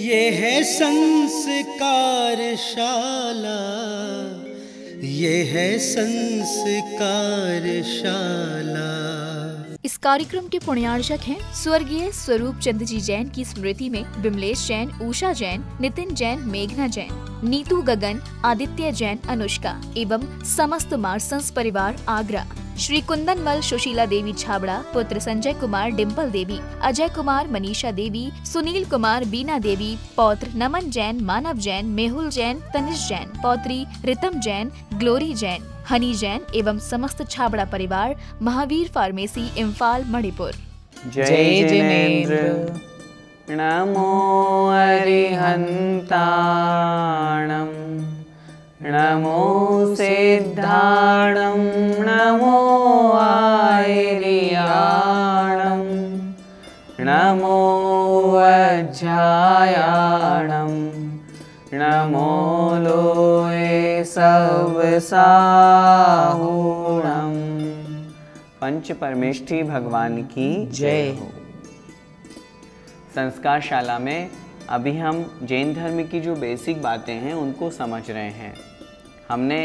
ये है संस्कारशाला, ये है संस्कारशाला। इस कार्यक्रम के पुण्यार्चक हैं स्वर्गीय स्वरूप चंद जी जैन की स्मृति में विमलेश जैन, उषा जैन, नितिन जैन, मेघना जैन, नीतू गगन, आदित्य जैन, अनुष्का एवं समस्त मार्संस परिवार आगरा, श्री कुंदनमल सुशीला देवी छाबड़ा, पुत्र संजय कुमार, डिम्पल देवी, अजय कुमार, मनीषा देवी, सुनील कुमार, बीना देवी, पौत्र नमन जैन, मानव जैन, मेहुल जैन, तनिष जैन, पौत्री रितम जैन, ग्लोरी जैन, हनी जैन एवं समस्त छाबड़ा परिवार, महावीर फार्मेसी, इम्फाल, मणिपुर। जय जिनेन्द्र। नमो अरिहन्ताणं, नमो सिद्धाणं, नमो आयर्याणं, नमो वज्रायाणं, नमो लोये सवसाहूणं। पंच परमेष्ठी भगवान की जय हो। संस्कारशाला में अभी हम जैन धर्म की जो बेसिक बातें हैं उनको समझ रहे हैं। हमने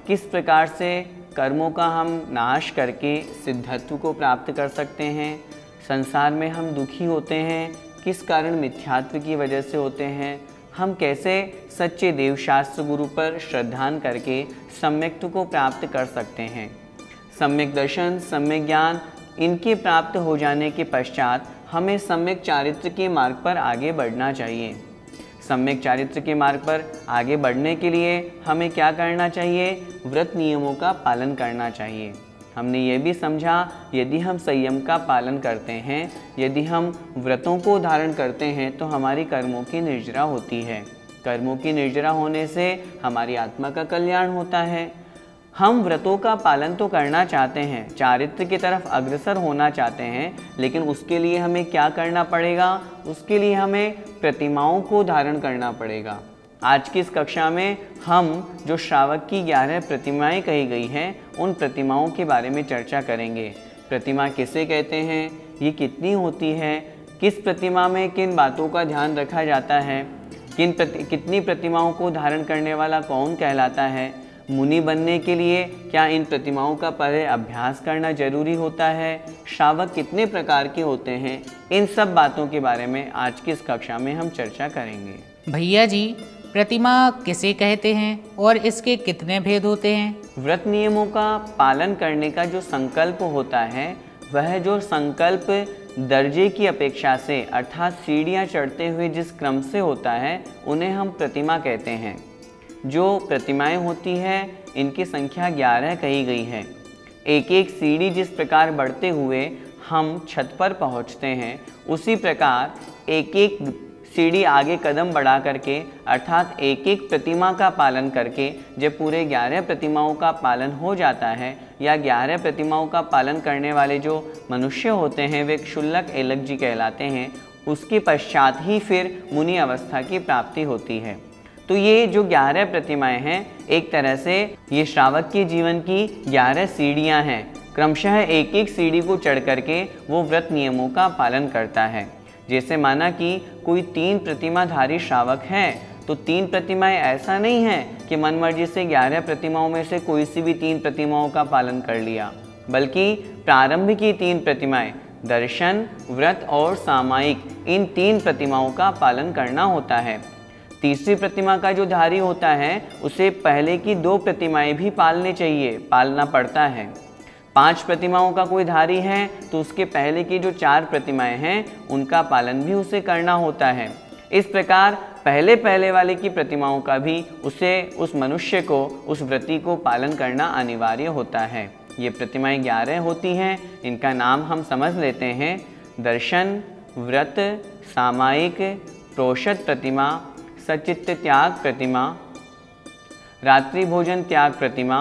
किस प्रकार से कर्मों का हम नाश करके सिद्धत्व को प्राप्त कर सकते हैं, संसार में हम दुखी होते हैं किस कारण, मिथ्यात्व की वजह से होते हैं, हम कैसे सच्चे देवशास्त्र गुरु पर श्रद्धान करके सम्यक्त्व को प्राप्त कर सकते हैं। सम्यक दर्शन, सम्यक ज्ञान, इनके प्राप्त हो जाने के पश्चात हमें सम्यक चारित्र के मार्ग पर आगे बढ़ना चाहिए। सम्यक चारित्र के मार्ग पर आगे बढ़ने के लिए हमें क्या करना चाहिए? व्रत नियमों का पालन करना चाहिए। हमने ये भी समझा यदि हम संयम का पालन करते हैं, यदि हम व्रतों को धारण करते हैं तो हमारी कर्मों की निर्जरा होती है। कर्मों की निर्जरा होने से हमारी आत्मा का कल्याण होता है। हम व्रतों का पालन तो करना चाहते हैं, चारित्र की तरफ अग्रसर होना चाहते हैं, लेकिन उसके लिए हमें क्या करना पड़ेगा? उसके लिए हमें प्रतिमाओं को धारण करना पड़ेगा। आज की इस कक्षा में हम जो श्रावक की 11 प्रतिमाएं कही गई हैं उन प्रतिमाओं के बारे में चर्चा करेंगे। प्रतिमा किसे कहते हैं, ये कितनी होती है, किस प्रतिमा में किन बातों का ध्यान रखा जाता है, कितनी प्रतिमाओं को धारण करने वाला कौन कहलाता है, मुनि बनने के लिए क्या इन प्रतिमाओं का पहले अभ्यास करना जरूरी होता है, श्रावक कितने प्रकार के होते हैं, इन सब बातों के बारे में आज की इस कक्षा में हम चर्चा करेंगे। भैया जी, प्रतिमा किसे कहते हैं और इसके कितने भेद होते हैं? व्रत नियमों का पालन करने का जो संकल्प होता है, वह जो संकल्प दर्जे की अपेक्षा से अर्थात सीढ़ियाँ चढ़ते हुए जिस क्रम से होता है उन्हें हम प्रतिमा कहते हैं। जो प्रतिमाएं होती हैं इनकी संख्या 11 कही गई है। एक एक सीढ़ी जिस प्रकार बढ़ते हुए हम छत पर पहुंचते हैं, उसी प्रकार एक एक सीढ़ी आगे कदम बढ़ा करके अर्थात एक एक प्रतिमा का पालन करके जब पूरे 11 प्रतिमाओं का पालन हो जाता है या 11 प्रतिमाओं का पालन करने वाले जो मनुष्य होते हैं वे क्षुल्लक एलक जी कहलाते हैं, उसके पश्चात ही फिर मुनि अवस्था की प्राप्ति होती है। तो ये जो 11 प्रतिमाएं हैं एक तरह से ये श्रावक के जीवन की 11 सीढ़ियां हैं। क्रमशः एक एक सीढ़ी को चढ़ करके वो व्रत नियमों का पालन करता है। जैसे माना कि कोई 3 प्रतिमाधारी श्रावक है तो 3 प्रतिमाएं ऐसा नहीं है कि मनमर्जी से 11 प्रतिमाओं में से कोई सी भी 3 प्रतिमाओं का पालन कर लिया, बल्कि प्रारंभ की 3 प्रतिमाएं दर्शन, व्रत और सामायिक, इन 3 प्रतिमाओं का पालन करना होता है। तीसरी प्रतिमा का जो धारी होता है उसे पहले की 2 प्रतिमाएं भी पालने चाहिए, पालना पड़ता है। 5 प्रतिमाओं का कोई धारी है तो उसके पहले की जो 4 प्रतिमाएं हैं उनका पालन भी उसे करना होता है। इस प्रकार पहले वाले की प्रतिमाओं का भी उस मनुष्य को, उस व्रती को पालन करना अनिवार्य होता है। ये प्रतिमाएं 11 होती हैं, इनका नाम हम समझ लेते हैं। दर्शन, व्रत, सामायिक, प्रोषद प्रतिमा, सचित्त त्याग प्रतिमा, रात्रि भोजन त्याग प्रतिमा,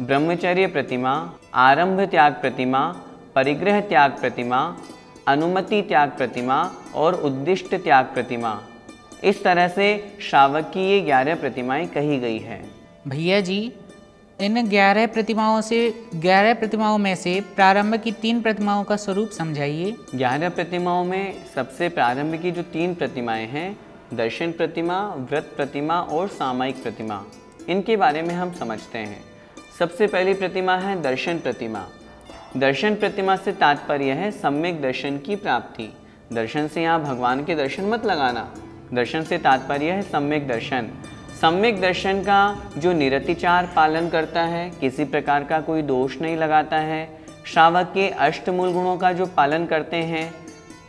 ब्रह्मचर्य प्रतिमा, आरंभ त्याग प्रतिमा, परिग्रह त्याग प्रतिमा, अनुमति त्याग प्रतिमा और उद्दिष्ट त्याग प्रतिमा। इस तरह से श्रावक की ये 11 प्रतिमाएं कही गई है। भैया जी, इन 11 प्रतिमाओं में से प्रारंभ की 3 प्रतिमाओं का स्वरूप समझाइए। 11 प्रतिमाओं में सबसे प्रारंभ की जो 3 प्रतिमाएं हैं दर्शन प्रतिमा, व्रत प्रतिमा और सामायिक प्रतिमा, इनके बारे में हम समझते हैं। सबसे पहली प्रतिमा है दर्शन प्रतिमा। दर्शन प्रतिमा से तात्पर्य है सम्यक दर्शन की प्राप्ति। दर्शन से यहाँ भगवान के दर्शन मत लगाना, दर्शन से तात्पर्य है सम्यक दर्शन। सम्यक दर्शन का जो निरतिचार पालन करता है, किसी प्रकार का कोई दोष नहीं लगाता है, श्रावक के अष्टमूल गुणों का जो पालन करते हैं,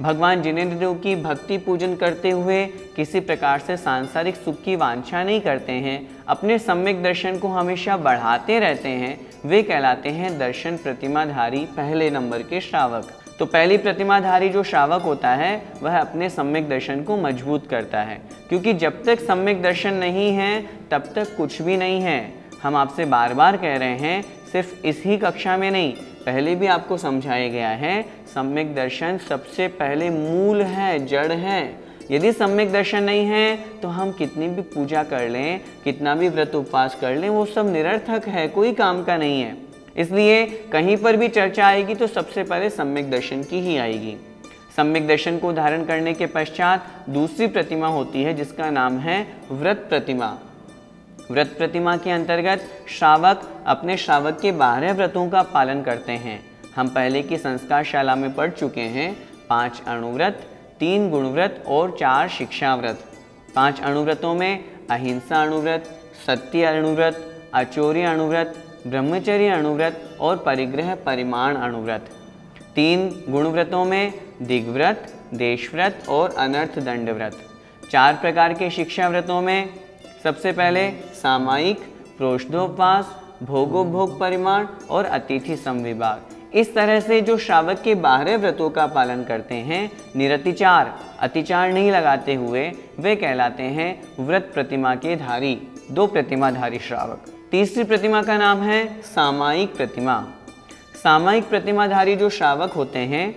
भगवान जिनेंद्र की भक्ति पूजन करते हुए किसी प्रकार से सांसारिक सुख की वांछा नहीं करते हैं, अपने सम्यक दर्शन को हमेशा बढ़ाते रहते हैं, वे कहलाते हैं दर्शन प्रतिमाधारी पहले नंबर के श्रावक। तो पहली प्रतिमाधारी जो श्रावक होता है वह अपने सम्यक दर्शन को मजबूत करता है, क्योंकि जब तक सम्यक दर्शन नहीं है तब तक कुछ भी नहीं है। हम आपसे बार बार कह रहे हैं, सिर्फ इसी कक्षा में नहीं, पहले भी आपको समझाया गया है, सम्यक दर्शन सबसे पहले मूल है, जड़ है। यदि सम्यक दर्शन नहीं है तो हम कितनी भी पूजा कर लें, कितना भी व्रत उपवास कर लें, वो सब निरर्थक है, कोई काम का नहीं है। इसलिए कहीं पर भी चर्चा आएगी तो सबसे पहले सम्यक दर्शन की ही आएगी। सम्यक दर्शन को धारण करने के पश्चात दूसरी प्रतिमा होती है जिसका नाम है व्रत प्रतिमा। व्रत प्रतिमा के अंतर्गत श्रावक अपने श्रावक के 12 व्रतों का पालन करते हैं। हम पहले की संस्कार शाला में पढ़ चुके हैं 5 अणुव्रत, 3 गुणव्रत और 4 शिक्षा व्रत। 5 अणुव्रतों में अहिंसा अणुव्रत, सत्य अणुव्रत, अचौर्य अणुव्रत, ब्रह्मचर्य अणुव्रत और परिग्रह परिमाण अणुव्रत। 3 गुणव्रतों में दिग्व्रत, देशव्रत और अनर्थ दंड व्रत। 4 प्रकार के शिक्षा व्रतों में सबसे पहले सामायिक, प्रोष्ठोपवास, भोगोपभोग परिमाण और अतिथि समविभाग। इस तरह से जो श्रावक के 12 व्रतों का पालन करते हैं, निरतिचार, अतिचार नहीं लगाते हुए, वे कहलाते हैं व्रत प्रतिमा के धारी, 2 प्रतिमाधारी श्रावक। तीसरी प्रतिमा का नाम है सामायिक प्रतिमा। सामायिक प्रतिमाधारी जो श्रावक होते हैं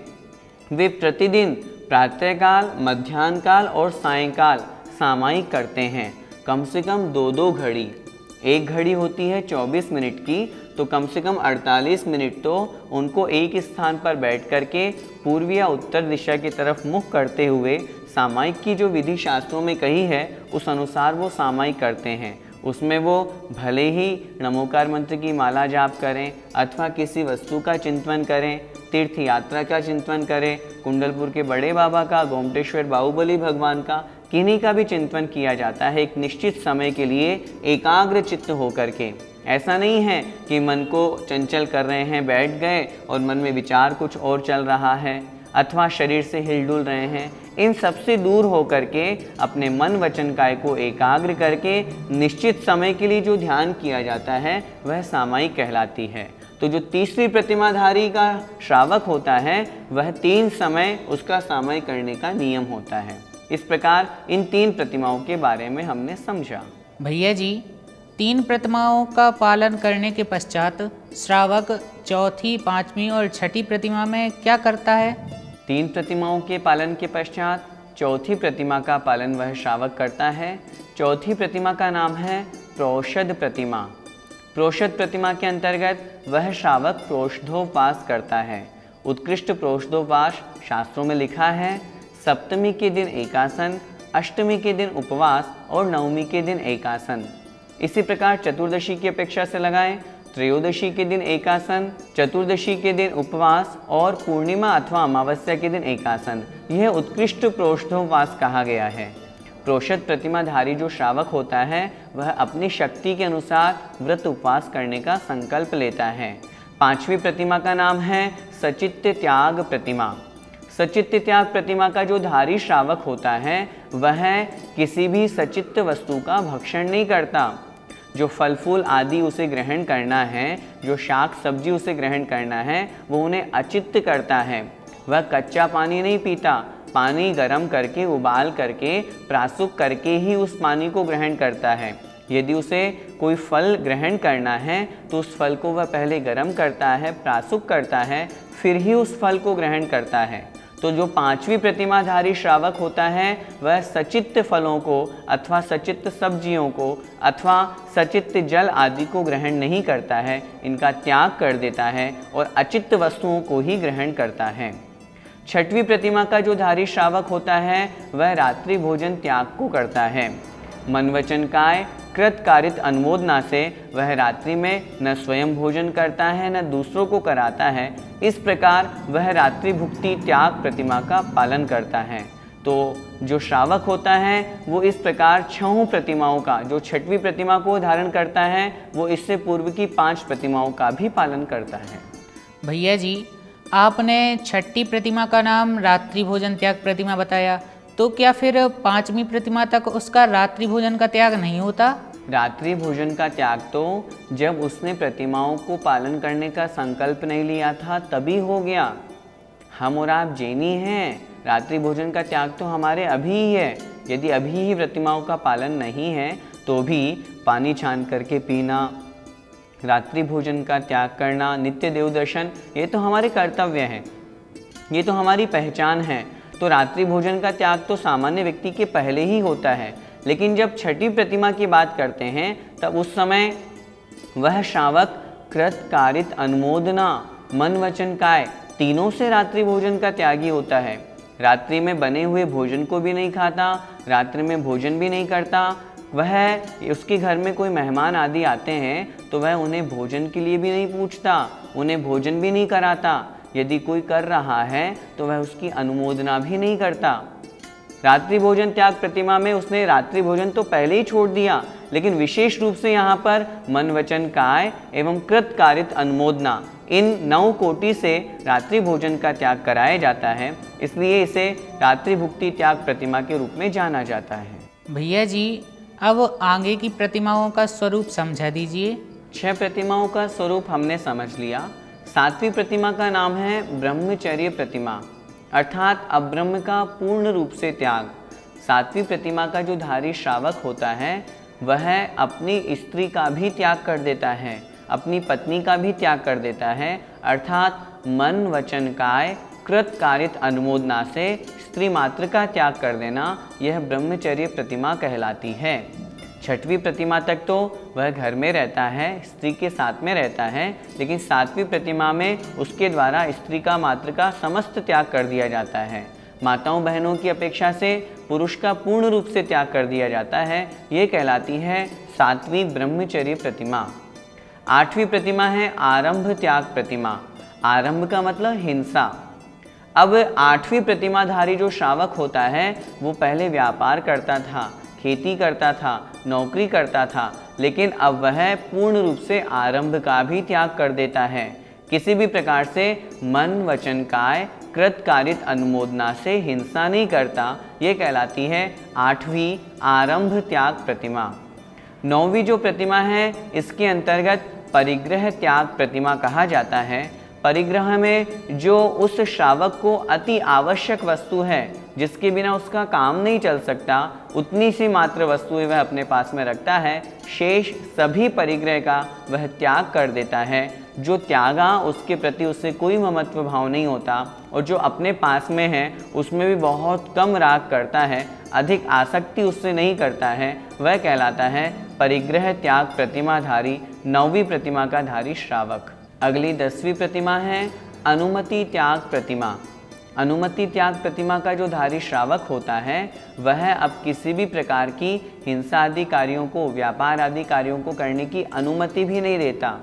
वे प्रतिदिन प्रातःकाल, मध्याह्न काल और सायंकाल सामायिक करते हैं, कम से कम 2-2 घड़ी। एक घड़ी होती है 24 मिनट की, तो कम से कम 48 मिनट तो उनको एक स्थान पर बैठ करके पूर्व या उत्तर दिशा की तरफ मुख करते हुए सामायिक की जो विधि शास्त्रों में कही है उस अनुसार वो सामायिक करते हैं। उसमें वो भले ही नमोकार मंत्र की माला जाप करें अथवा किसी वस्तु का चिंतन करें, तीर्थ यात्रा का चिंतन करें, कुंडलपुर के बड़े बाबा का, गोमटेश्वर बाहुबली भगवान का, किन्हीं का भी चिंतन किया जाता है एक निश्चित समय के लिए एकाग्र चित्त होकर के। ऐसा नहीं है कि मन को चंचल कर रहे हैं, बैठ गए और मन में विचार कुछ और चल रहा है अथवा शरीर से हिलडुल रहे हैं। इन सब से दूर होकर के अपने मन वचन काय को एकाग्र करके निश्चित समय के लिए जो ध्यान किया जाता है वह सामायिक कहलाती है। तो जो तीसरी प्रतिमाधारी का श्रावक होता है वह 3 समय उसका सामायिक करने का नियम होता है। इस प्रकार इन 3 प्रतिमाओं के बारे में हमने समझा। भैया जी, 3 प्रतिमाओं का पालन करने के पश्चात श्रावक चौथी, 5वीं और 6ठी प्रतिमा में क्या करता है? 3 प्रतिमाओं के पालन के पश्चात चौथी प्रतिमा का पालन वह श्रावक करता है। चौथी प्रतिमा का नाम है प्रोषद प्रतिमा। प्रोषद प्रतिमा के अंतर्गत वह श्रावक प्रोष्ठोपवास करता है। उत्कृष्ट प्रोष्ठोपवास शास्त्रों में लिखा है, सप्तमी के दिन एकासन, अष्टमी के दिन उपवास और नवमी के दिन एकासन। इसी प्रकार चतुर्दशी की अपेक्षा से लगाएं, त्रयोदशी के दिन एकासन, चतुर्दशी के दिन उपवास और पूर्णिमा अथवा अमावस्या के दिन एकासन। यह उत्कृष्ट प्रोष्ठोपवास कहा गया है। प्रोषद प्रतिमाधारी जो श्रावक होता है वह अपनी शक्ति के अनुसार व्रत उपवास करने का संकल्प लेता है। 5वीं प्रतिमा का नाम है सचित्त त्याग प्रतिमा। सचित्त त्याग प्रतिमा का जो धारी श्रावक होता है वह किसी भी सचित्त वस्तु का भक्षण नहीं करता। जो फल फूल आदि उसे ग्रहण करना है, जो शाक सब्जी उसे ग्रहण करना है, वो उन्हें अचित्त करता है। वह कच्चा पानी नहीं पीता, पानी गर्म करके, उबाल करके, प्रासुक करके ही उस पानी को ग्रहण करता है। यदि उसे कोई फल ग्रहण करना है तो उस फल को वह पहले गर्म करता है, प्रासुक करता है, फिर ही उस फल को ग्रहण करता है। तो जो 5वीं प्रतिमाधारी श्रावक होता है वह सचित्त फलों को अथवा सचित्त सब्जियों को अथवा सचित्त जल आदि को ग्रहण नहीं करता है, इनका त्याग कर देता है और अचित्त वस्तुओं को ही ग्रहण करता है। छठवीं प्रतिमा का जो धारी श्रावक होता है वह रात्रि भोजन त्याग को करता है। मन वचन काय कृत कारित अनुमोदना से वह रात्रि में न स्वयं भोजन करता है न दूसरों को कराता है। इस प्रकार वह रात्रि भुक्ति त्याग प्रतिमा का पालन करता है। तो जो श्रावक होता है वो इस प्रकार छहों प्रतिमाओं का, जो छठवीं प्रतिमा को धारण करता है वो इससे पूर्व की 5 प्रतिमाओं का भी पालन करता है। भैया जी, आपने छठी प्रतिमा का नाम रात्रि भोजन त्याग प्रतिमा बताया, तो क्या फिर 5वीं प्रतिमा तक उसका रात्रि भोजन का त्याग नहीं होता? रात्रि भोजन का त्याग तो जब उसने प्रतिमाओं को पालन करने का संकल्प नहीं लिया था तभी हो गया। हम और आप जैनी हैं, रात्रि भोजन का त्याग तो हमारे अभी ही है। यदि अभी ही प्रतिमाओं का पालन नहीं है तो भी पानी छान करके पीना, रात्रि भोजन का त्याग करना, नित्य देव दर्शन, ये तो हमारे कर्तव्य हैं, ये तो हमारी पहचान है। तो रात्रि भोजन का त्याग तो सामान्य व्यक्ति के पहले ही होता है। लेकिन जब छठी प्रतिमा की बात करते हैं तब उस समय वह श्रावक कृत कारित अनुमोदना मन वचन काय तीनों से रात्रि भोजन का त्यागी होता है। रात्रि में बने हुए भोजन को भी नहीं खाता, रात्रि में भोजन भी नहीं करता। वह उसके घर में कोई मेहमान आदि आते हैं तो वह उन्हें भोजन के लिए भी नहीं पूछता, उन्हें भोजन भी नहीं कराता। यदि कोई कर रहा है तो वह उसकी अनुमोदना भी नहीं करता। रात्रि भोजन त्याग प्रतिमा में उसने रात्रि भोजन तो पहले ही छोड़ दिया, लेकिन विशेष रूप से यहाँ पर मन वचन काय एवं कृत कारित अनुमोदना, इन 9 कोटि से रात्रि भोजन का त्याग कराया जाता है। इसलिए इसे रात्रि भुक्ति त्याग प्रतिमा के रूप में जाना जाता है। भैया जी, अब आगे की प्रतिमाओं का स्वरूप समझा दीजिए। 6 प्रतिमाओं का स्वरूप हमने समझ लिया। 7वीं प्रतिमा का नाम है ब्रह्मचर्य प्रतिमा, अर्थात अब्रह्म का पूर्ण रूप से त्याग। 7वीं प्रतिमा का जो धारी श्रावक होता है वह अपनी स्त्री का भी त्याग कर देता है, अपनी पत्नी का भी त्याग कर देता है, अर्थात मन वचन काय कृत कारित अनुमोदना से स्त्री मात्र का त्याग कर देना, यह ब्रह्मचर्य प्रतिमा कहलाती है। 6वीं प्रतिमा तक तो वह घर में रहता है, स्त्री के साथ में रहता है, लेकिन 7वीं प्रतिमा में उसके द्वारा स्त्री का मात्र का समस्त त्याग कर दिया जाता है। माताओं बहनों की अपेक्षा से पुरुष का पूर्ण रूप से त्याग कर दिया जाता है। ये कहलाती है 7वीं ब्रह्मचर्य प्रतिमा। 8वीं प्रतिमा है आरंभ त्याग प्रतिमा। आरंभ का मतलब हिंसा। अब 8वीं प्रतिमाधारी जो श्रावक होता है वो पहले व्यापार करता था, खेती करता था, नौकरी करता था, लेकिन अब वह पूर्ण रूप से आरंभ का भी त्याग कर देता है। किसी भी प्रकार से मन वचन काय कृत कारित अनुमोदना से हिंसा नहीं करता। ये कहलाती है 8वीं आरंभ त्याग प्रतिमा। 9वीं जो प्रतिमा है इसके अंतर्गत परिग्रह त्याग प्रतिमा कहा जाता है। परिग्रह में जो उस श्रावक को अति आवश्यक वस्तु है, जिसके बिना उसका काम नहीं चल सकता, उतनी सी मात्र वस्तुएं वह अपने पास में रखता है। शेष सभी परिग्रह का वह त्याग कर देता है। जो त्यागा उसके प्रति उससे कोई ममत्व भाव नहीं होता, और जो अपने पास में है उसमें भी बहुत कम राग करता है, अधिक आसक्ति उससे नहीं करता है, वह कहलाता है परिग्रह त्याग प्रतिमाधारी 9वीं प्रतिमा का धारी श्रावक। अगली 10वीं प्रतिमा है अनुमति त्याग प्रतिमा। अनुमति त्याग प्रतिमा का जो धारी श्रावक होता है वह अब किसी भी प्रकार की हिंसा आदि कार्यों को, व्यापार आदि कार्यों को करने की अनुमति भी नहीं देता।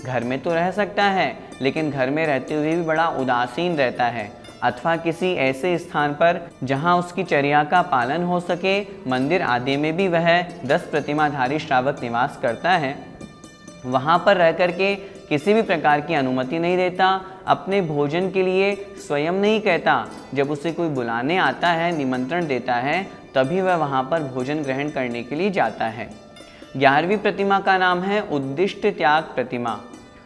घर में तो रह सकता है, लेकिन घर में रहते हुए भी बड़ा उदासीन रहता है, अथवा किसी ऐसे स्थान पर जहां उसकी चर्या का पालन हो सके, मंदिर आदि में भी वह 10 प्रतिमाधारी श्रावक निवास करता है, वहां पर रह करके किसी भी प्रकार की अनुमति नहीं देता। अपने भोजन के लिए स्वयं नहीं कहता, जब उसे कोई बुलाने आता है, निमंत्रण देता है, तभी वह वहाँ पर भोजन ग्रहण करने के लिए जाता है। 11वीं प्रतिमा का नाम है उद्दिष्ट त्याग प्रतिमा।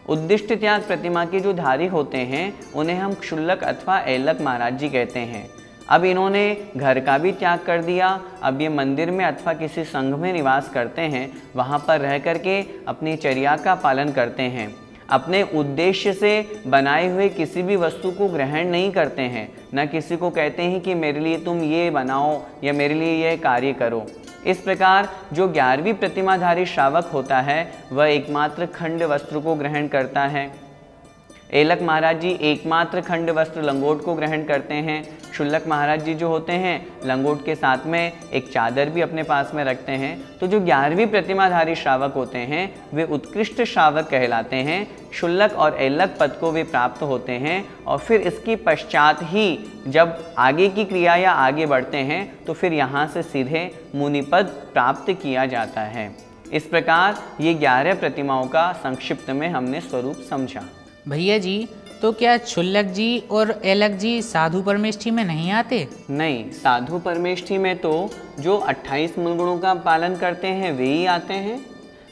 उद्दिष्ट त्याग प्रतिमा के जो धारी होते हैं उन्हें हम क्षुल्लक अथवा ऐलक महाराज जी कहते हैं। अब इन्होंने घर का भी त्याग कर दिया। अब ये मंदिर में अथवा किसी संघ में निवास करते हैं, वहाँ पर रह करके अपनी चर्या का पालन करते हैं। अपने उद्देश्य से बनाए हुए किसी भी वस्तु को ग्रहण नहीं करते हैं, न किसी को कहते हैं कि मेरे लिए तुम ये बनाओ या मेरे लिए यह कार्य करो। इस प्रकार जो 11वीं प्रतिमाधारी श्रावक होता है वह एकमात्र खंड वस्त्र को ग्रहण करता है। एलक महाराज जी एकमात्र खंड वस्त्र लंगोट को ग्रहण करते हैं। क्षुल्लक महाराज जी जो होते हैं लंगोट के साथ में एक चादर भी अपने पास में रखते हैं। तो जो 11वीं प्रतिमाधारी श्रावक होते हैं वे उत्कृष्ट श्रावक कहलाते हैं। क्षुल्लक और एलक पद को वे प्राप्त होते हैं और फिर इसकी पश्चात ही जब आगे की क्रिया या आगे बढ़ते हैं तो फिर यहाँ से सीधे मुनि पद प्राप्त किया जाता है। इस प्रकार ये 11 प्रतिमाओं का संक्षिप्त में हमने स्वरूप समझा। भैया जी, तो क्या क्षुल्लक जी और एलक जी साधु परमेष्ठी में नहीं आते? नहीं, साधु परमेष्ठी में तो जो 28 मूल गुणों का पालन करते हैं वे ही आते हैं।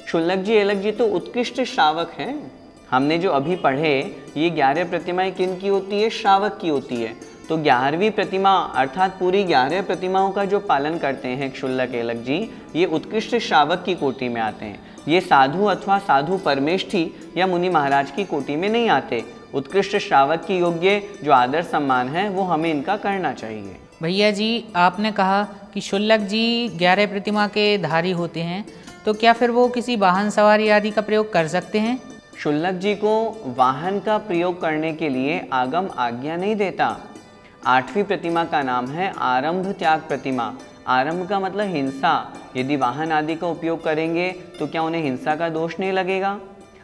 क्षुल्लक जी एलक जी तो उत्कृष्ट श्रावक हैं। हमने जो अभी पढ़े ये 11 प्रतिमाएं किन की होती है? श्रावक की होती है। तो 11वीं प्रतिमा अर्थात पूरी 11 प्रतिमाओं का जो पालन करते हैं क्षुल्लक एलक जी, ये उत्कृष्ट श्रावक की कोटि में आते हैं। ये साधु अथवा साधु परमेष्ठी या मुनि महाराज की कोटि में नहीं आते। उत्कृष्ट श्रावक की योग्य जो आदर सम्मान है वो हमें इनका करना चाहिए। भैया जी, आपने कहा कि क्षुल्लक जी 11 प्रतिमा के धारी होते हैं, तो क्या फिर वो किसी वाहन सवारी आदि का प्रयोग कर सकते हैं? क्षुल्लक जी को वाहन का प्रयोग करने के लिए आगम आज्ञा नहीं देता। 8वीं प्रतिमा का नाम है आरंभ त्याग प्रतिमा। आरंभ का मतलब हिंसा। यदि वाहन आदि का उपयोग करेंगे तो क्या उन्हें हिंसा का दोष नहीं लगेगा?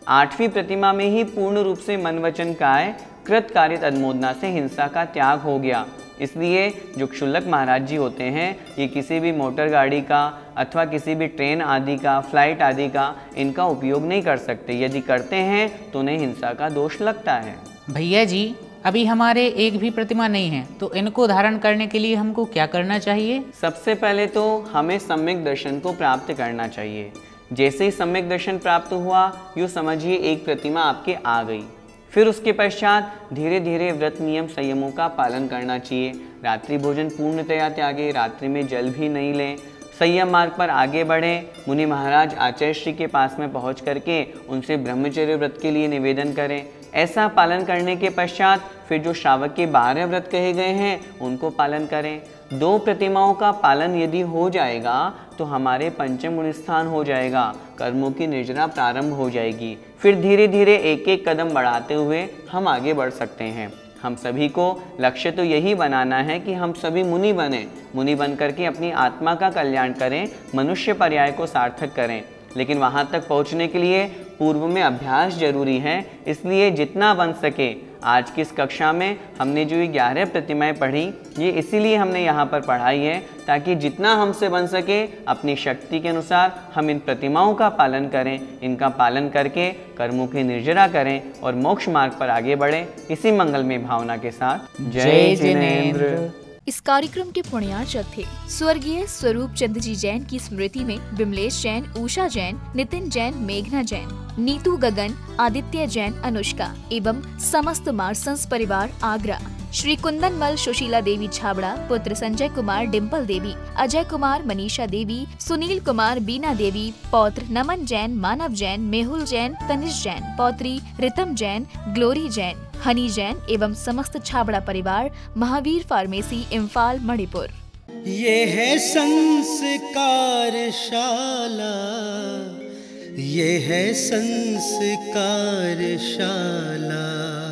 8वीं प्रतिमा में ही पूर्ण रूप से मन वचन काय कृत कारित अनुमोदना से हिंसा का त्याग हो गया। इसलिए जो क्षुल्लक महाराज जी होते हैं ये किसी भी मोटर गाड़ी का अथवा किसी भी ट्रेन आदि का, फ्लाइट आदि का इनका उपयोग नहीं कर सकते। यदि करते हैं तो उन्हें हिंसा का दोष लगता है। भैया जी, अभी हमारे एक भी प्रतिमा नहीं है, तो इनको धारण करने के लिए हमको क्या करना चाहिए? सबसे पहले तो हमें सम्यक दर्शन को प्राप्त करना चाहिए। जैसे ही सम्यक दर्शन प्राप्त हुआ यूँ समझिए एक प्रतिमा आपके आ गई। फिर उसके पश्चात धीरे धीरे व्रत नियम संयमों का पालन करना चाहिए। रात्रि भोजन पूर्णतया त्यागे, रात्रि में जल भी नहीं लें, संयम मार्ग पर आगे बढ़ें। मुनि महाराज आचार्य श्री के पास में पहुंच करके उनसे ब्रह्मचर्य व्रत के लिए निवेदन करें। ऐसा पालन करने के पश्चात फिर जो श्रावक के 12 व्रत कहे गए हैं उनको पालन करें। 2 प्रतिमाओं का पालन यदि हो जाएगा तो हमारे पंचम गुण स्थान हो जाएगा, कर्मों की निर्जरा प्रारंभ हो जाएगी। फिर धीरे धीरे एक एक कदम बढ़ाते हुए हम आगे बढ़ सकते हैं। हम सभी को लक्ष्य तो यही बनाना है कि हम सभी मुनि बने, मुनि बन करके अपनी आत्मा का कल्याण करें, मनुष्य पर्याय को सार्थक करें। लेकिन वहाँ तक पहुँचने के लिए पूर्व में अभ्यास जरूरी है। इसलिए जितना बन सके आज की इस कक्षा में हमने जो ये 11 प्रतिमाएं पढ़ी ये इसीलिए हमने यहाँ पर पढ़ाई है ताकि जितना हमसे बन सके अपनी शक्ति के अनुसार हम इन प्रतिमाओं का पालन करें, इनका पालन करके कर्मों की निर्जरा करें और मोक्ष मार्ग पर आगे बढ़ें। इसी मंगलमय भावना के साथ जय जिनेंद्र। इस कार्यक्रम के पुण्यार्चक थे स्वर्गीय स्वरूप चंद्र जी जैन की स्मृति में विमलेश जैन, उषा जैन, नितिन जैन, मेघना जैन, नीतू गगन, आदित्य जैन, अनुष्का एवं समस्त मार्संस परिवार आगरा। श्री कुंदनमल सुशीला देवी छाबड़ा, पुत्र संजय कुमार, डिम्पल देवी, अजय कुमार, मनीषा देवी, सुनील कुमार, बीना देवी, पौत्र नमन जैन, मानव जैन, मेहुल जैन, तनिष जैन, पौत्री रितम जैन, ग्लोरी जैन, हनी जैन एवं समस्त छाबड़ा परिवार, महावीर फार्मेसी, इम्फाल, मणिपुर। ये है संस्कार शाला, ये है संस्कार शाला।